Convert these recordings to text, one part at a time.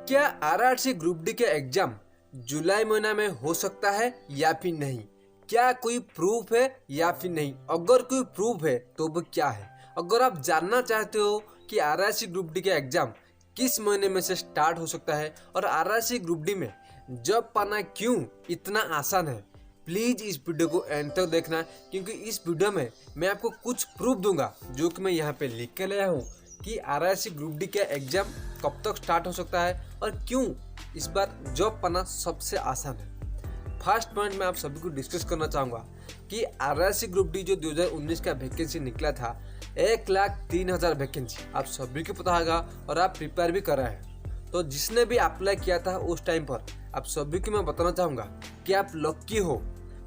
क्या RRC group D के exam जुलाई महीना में हो सकता है या फिर नहीं? क्या कोई प्रूफ है या फिर नहीं? अगर कोई प्रूफ है तो वो क्या है? अगर आप जानना चाहते हो कि आरआरसी ग्रुप डी के एग्जाम किस महीने में से स्टार्ट हो सकता है और आरआरसी ग्रुप डी में जॉब पाना क्यों इतना आसान है, प्लीज इस वीडियो को एंड तक देखना, क्योंकि इस वीडियो में मैं आपको कुछ प्रूफ दूंगा जो कि मैं यहाँ पे लिख के लाया हूँ कि आरआरसी ग्रुप डी का एग्जाम कब तक स्टार्ट हो सकता है और क्यों इस बार जॉब पाना सबसे आसान है। फर्स्ट पॉइंट मैं आप सभी को डिस्कस करना चाहूँगा कि आरआरसी ग्रुप डी जो 2019 का वैकेंसी निकला था 1,03,000 वैकेंसी, आप सभी को पता होगा और आप प्रिपेयर भी कर रहे हैं। तो जिसने भी अप्लाई किया था उस टाइम पर आप सभी को मैं बताना चाहूँगा कि आप लक्की हो,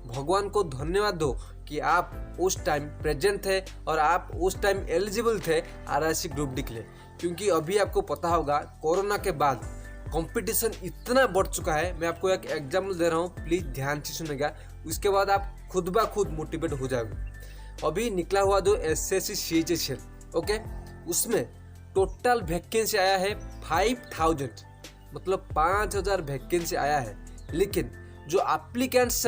भगवान को धन्यवाद दो कि आप उस टाइम प्रेजेंट थे और आप उस टाइम एलिजिबल थे आरआरसी ग्रुप डी के लिए। क्योंकि अभी आपको पता होगा कोरोना के बाद कंपटीशन इतना बढ़ चुका है। मैं आपको एक एग्जाम्पल दे रहा हूँ, प्लीज ध्यान से सुनेगा, उसके बाद आप खुद ब खुद मोटिवेट हो जाओगे। अभी निकला हुआ जो एसएससी सीएचएसएल, ओके, उसमें टोटल वैकेंसी आया है 5,000, मतलब 5,000 वैकेंसी आया है। लेकिन जो एप्लीकेंट्स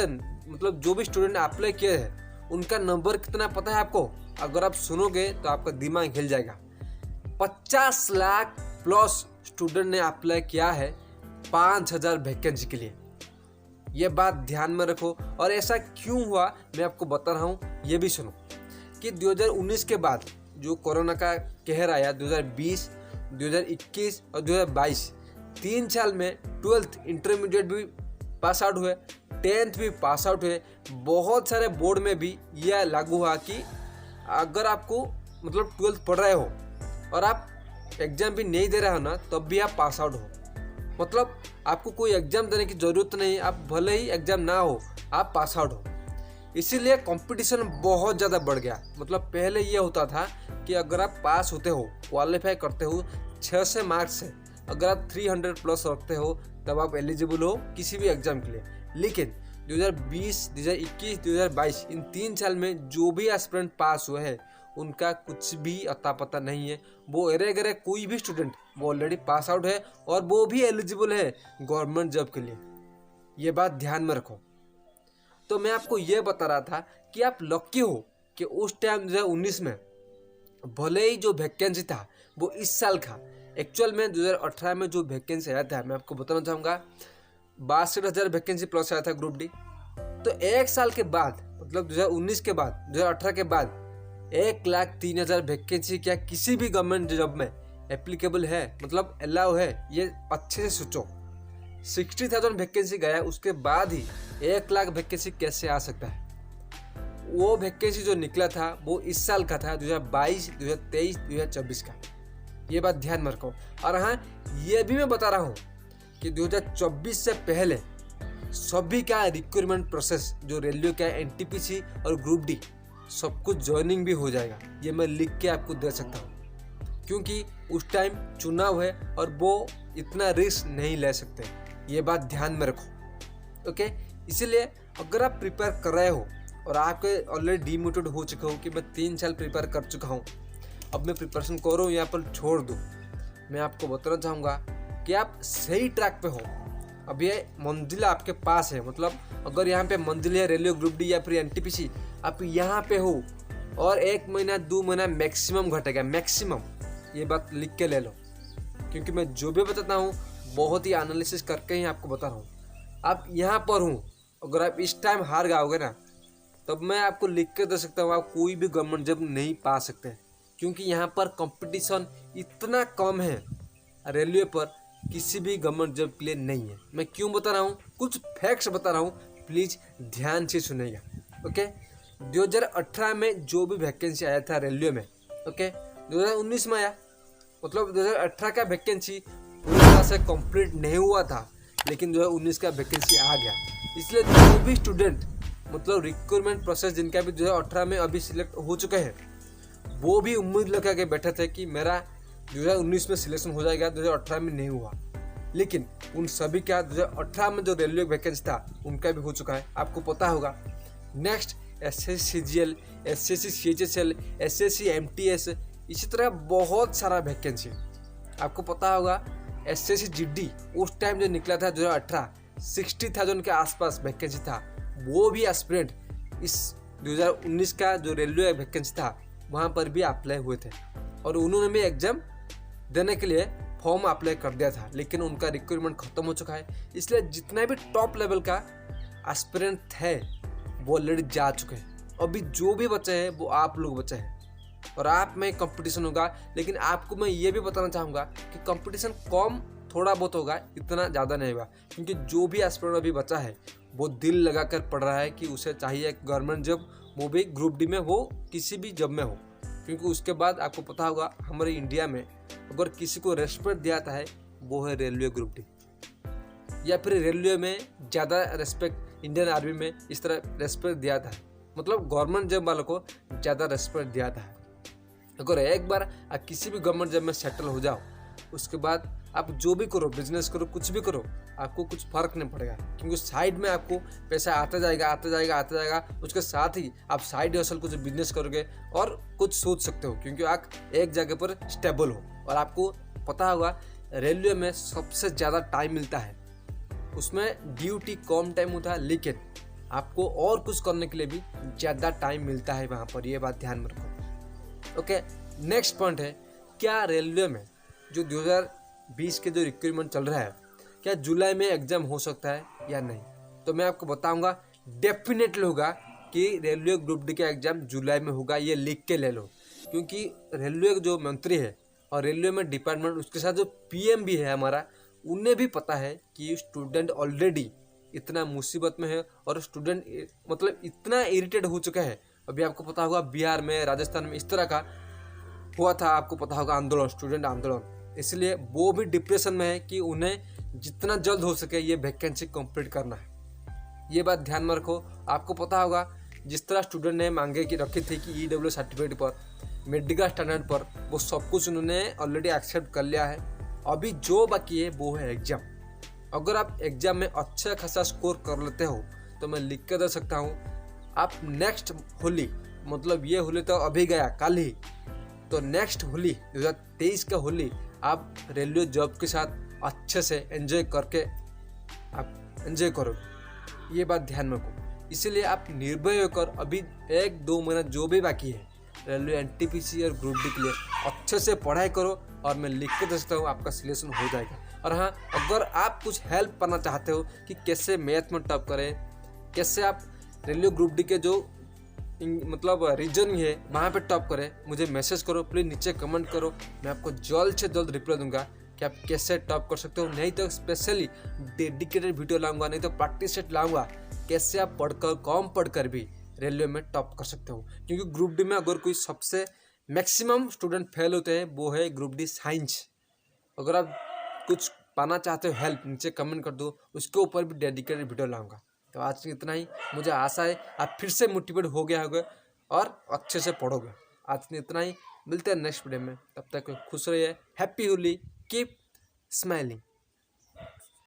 मतलब जो भी स्टूडेंट अप्लाई किए हैं उनका नंबर कितना पता है आपको? अगर आप सुनोगे तो आपका दिमाग हिल जाएगा। 50 लाख प्लस स्टूडेंट ने अप्लाई किया है 5,000 वैकेंसी के लिए। ये बात ध्यान में रखो और ऐसा क्यों हुआ मैं आपको बता रहा हूँ, ये भी सुनो कि 2019 के बाद जो कोरोना का कहर आया, 2020, 2021 और 2022, 3 साल में 12th इंटरमीडिएट भी पास आउट हुए, 10th भी पास आउट हुए। बहुत सारे बोर्ड में भी यह लागू हुआ कि अगर आपको मतलब 12th पढ़ रहे हो और आप एग्जाम भी नहीं दे रहे हो ना, तब भी आप पास आउट हो। मतलब आपको कोई एग्जाम देने की जरूरत नहीं, आप भले ही एग्जाम ना हो आप पास आउट हो। इसीलिए कंपटीशन बहुत ज़्यादा बढ़ गया। मतलब पहले ये होता था कि अगर आप पास होते हो, क्वालिफाई करते हो 6 से मार्क्स से, अगर आप 300 प्लस रखते हो तब आप एलिजिबल हो किसी भी एग्जाम के लिए। लेकिन 2020, 2021, 2022 इन 3 साल में जो भी एस्पिरेंट पास हुए हैं उनका कुछ भी अता पता नहीं है। वो एरे कोई भी स्टूडेंट वो ऑलरेडी पास आउट है और वो भी एलिजिबल है गवर्नमेंट जॉब के लिए। ये बात ध्यान में रखो। तो मैं आपको ये बता रहा था कि आप लक्की हो कि उस टाइम 2019 में भले ही जो वैकेंसी था वो इस साल का, एक्चुअल में 2018 में जो वैकेंसी आया था मैं आपको बताना चाहूँगा 62,000 वैकेंसी प्लस आया था ग्रुप डी। तो एक साल के बाद मतलब 2019 के बाद 2018 के बाद 1,03,000 वैकेंसी क्या किसी भी गवर्नमेंट जॉब में एप्लीकेबल है, मतलब अलाउ है? ये अच्छे से सोचो। 60,000 वैकेंसी गया, उसके बाद ही 1 लाख वैकेंसी कैसे आ सकता है? वो वैकेंसी जो निकला था वो इस साल का था, 2022, 2023, 2024 का। ये बात ध्यान में रखो। और हाँ, ये भी मैं बता रहा हूँ कि 2024 से पहले सभी का रिक्रूटमेंट प्रोसेस जो रेलवे का एनटीपीसी और ग्रुप डी सब कुछ ज्वाइनिंग भी हो जाएगा। ये मैं लिख के आपको दे सकता हूँ, क्योंकि उस टाइम चुनाव है और वो इतना रिस्क नहीं ले सकते। ये बात ध्यान में रखो, ओके। इसीलिए अगर आप प्रिपेयर कर रहे हो और आपके ऑलरेडी डिमोटिवेट हो चुके हो कि मैं 3 साल प्रिपेयर कर चुका हूँ, अब मैं प्रिपरेशन करूँ या पर छोड़ दूँ, मैं आपको बताना चाहूँगा कि आप सही ट्रैक पे हो। अब ये मंजिल आपके पास है। मतलब अगर यहाँ पे मंजिल है रेलवे ग्रुप डी या फिर एनटीपीसी, आप यहाँ पे हो और 1 महीना 2 महीना मैक्सिमम घटेगा, मैक्सिमम। ये बात लिख के ले लो, क्योंकि मैं जो भी बताता हूँ बहुत ही एनालिसिस करके ही आपको बता रहा हूँ। आप यहाँ पर हूँ, अगर आप इस टाइम हार जाओगे ना, तब मैं आपको लिख के दे सकता हूँ आप कोई भी गवर्नमेंट जॉब नहीं पा सकते, क्योंकि यहाँ पर कंपटीशन इतना कम है। रेलवे पर किसी भी गवर्नमेंट जॉब के लिए नहीं है। मैं क्यों बता रहा हूँ, कुछ फैक्ट्स बता रहा हूँ, प्लीज ध्यान से सुनेगा, ओके। 2018 में जो भी वैकेंसी आया था रेलवे में, ओके, 2019 में आया। मतलब 2018 का वैकेंसी पूरी तरह से कंप्लीट नहीं हुआ था, लेकिन 2019 का वैकेंसी आ गया। इसलिए जो भी स्टूडेंट मतलब रिक्रूटमेंट प्रोसेस जिनका भी 2018 में अभी सिलेक्ट हो चुके हैं, वो भी उम्मीद लगा के बैठे थे कि मेरा 2019 में सिलेक्शन हो जाएगा, 2018 में नहीं हुआ। लेकिन उन सभी का 2018 में जो रेलवे वैकेंसी था उनका भी हो चुका है, आपको पता होगा। Next SSC CGL, SSC CHSL, SSC MTS, इसी तरह बहुत सारा वैकेंसी आपको पता होगा। SSC GD उस टाइम जो निकला था 2018, 60,000 के आसपास वैकेंसी था। वो भी एस्पिरेंट इस 2019 का जो रेलवे वैकेंसी था वहाँ पर भी अप्लाई हुए थे और उन्होंने भी एग्जाम देने के लिए फॉर्म अप्लाई कर दिया था, लेकिन उनका रिक्रूटमेंट खत्म हो चुका है। इसलिए जितना भी टॉप लेवल का एस्पिरेंट थे वो ऑलरेडी जा चुके हैं। अभी जो भी बचे हैं वो आप लोग बचे हैं और आप में कंपटीशन होगा। लेकिन आपको मैं ये भी बताना चाहूँगा कि कंपटीशन कम थोड़ा बहुत होगा, इतना ज़्यादा नहीं होगा, क्योंकि जो भी एस्पिरेंट अभी बचा है वो दिल लगा कर पढ़ रहा है कि उसे चाहिए गवर्नमेंट जॉब, वो भी ग्रुप डी में हो, किसी भी जॉब में हो। क्योंकि उसके बाद आपको पता होगा हमारे इंडिया में अगर किसी को रेस्पेक्ट दिया जाता है वो है रेलवे ग्रुप डी, या फिर रेलवे में ज़्यादा रेस्पेक्ट इंडियन आर्मी में इस तरह रेस्पेक्ट दिया जाता है, मतलब गवर्नमेंट जॉब वालों को ज़्यादा रेस्पेक्ट दिया जाता है। अगर एक बार आप किसी भी गवर्नमेंट जॉब में सेटल हो जाओ, उसके बाद आप जो भी करो, बिजनेस करो, कुछ भी करो, आपको कुछ फर्क नहीं पड़ेगा, क्योंकि साइड में आपको पैसा आता जाएगा। उसके साथ ही आप साइड हसल कुछ बिजनेस करोगे और कुछ सोच सकते हो, क्योंकि आप एक जगह पर स्टेबल हो। और आपको पता होगा रेलवे में सबसे ज़्यादा टाइम मिलता है, उसमें ड्यूटी कम टाइम होता है, लेकिन आपको और कुछ करने के लिए भी ज़्यादा टाइम मिलता है वहाँ पर। ये बात ध्यान में रखो। ओके, नेक्स्ट पॉइंट है, क्या रेलवे में जो 2020 के जो रिक्रूटमेंट चल रहा है, क्या जुलाई में एग्जाम हो सकता है या नहीं? तो मैं आपको बताऊंगा डेफिनेटली होगा कि रेलवे ग्रुप डी का एग्जाम जुलाई में होगा। ये लिख के ले लो, क्योंकि रेलवे जो मंत्री है और रेलवे में डिपार्टमेंट, उसके साथ जो PM भी है हमारा, उन्हें भी पता है कि स्टूडेंट ऑलरेडी इतना मुसीबत में है और स्टूडेंट मतलब इतना इरिटेट हो चुका है। अभी आपको पता होगा बिहार में, राजस्थान में इस तरह का हुआ था, आपको पता होगा आंदोलन, स्टूडेंट आंदोलन। इसलिए वो भी डिप्रेशन में है कि उन्हें जितना जल्द हो सके ये वैकेंसी कंप्लीट करना है। ये बात ध्यान में रखो। आपको पता होगा जिस तरह स्टूडेंट ने मांगे की रखी थी कि EW सर्टिफिकेट पर, मेडिकल स्टैंडर्ड पर, वो सब कुछ उन्होंने ऑलरेडी एक्सेप्ट कर लिया है। अभी जो बाकी है वो है एग्जाम। अगर आप एग्जाम में अच्छा खासा स्कोर कर लेते हो तो मैं लिख के दे सकता हूँ, आप नेक्स्ट होली, मतलब ये होली तो अभी गया कल ही, तो नेक्स्ट होली 2023 का होली आप रेलवे जॉब के साथ अच्छे से एंजॉय करके आप एंजॉय करोगे। ये बात ध्यान में रखो। इसीलिए आप निर्भय होकर अभी 1-2 महीना जो भी बाकी है रेलवे NTPC और ग्रुप डी के लिए अच्छे से पढ़ाई करो, और मैं लिख के दे सकता हूँ आपका सिलेक्शन हो जाएगा। और हाँ, अगर आप कुछ हेल्प करना चाहते हो कि कैसे मैथ में टॉप करें, कैसे आप रेलवे ग्रुप डी के जो मतलब रीजन है वहाँ पे टॉप करें, मुझे मैसेज करो प्लीज़, नीचे कमेंट करो। मैं आपको जल्द से जल्द रिप्लाई दूंगा कि आप कैसे टॉप कर सकते हो। नहीं तो स्पेशली डेडिकेटेड वीडियो लाऊंगा, नहीं तो प्रैक्टिस सेट लाऊंगा, कैसे आप पढ़कर, कम पढ़कर भी रेलवे में टॉप कर सकते हो। क्योंकि ग्रुप डी में अगर कोई सबसे मैक्सिमम स्टूडेंट फेल होते हैं वो है ग्रुप डी साइंस। अगर आप कुछ पाना चाहते हो हेल्प, नीचे कमेंट कर दो, उसके ऊपर भी डेडिकेटेड वीडियो लाऊंगा। तो आज इतना ही। मुझे आशा है आप फिर से मोटिवेट हो गया होगा और अच्छे से पढ़ोगे। आज इतना ही, मिलते हैं नेक्स्ट वीडियो में। तब तक खुश रहिए, हैप्पी होली, कीप स्माइलिंग।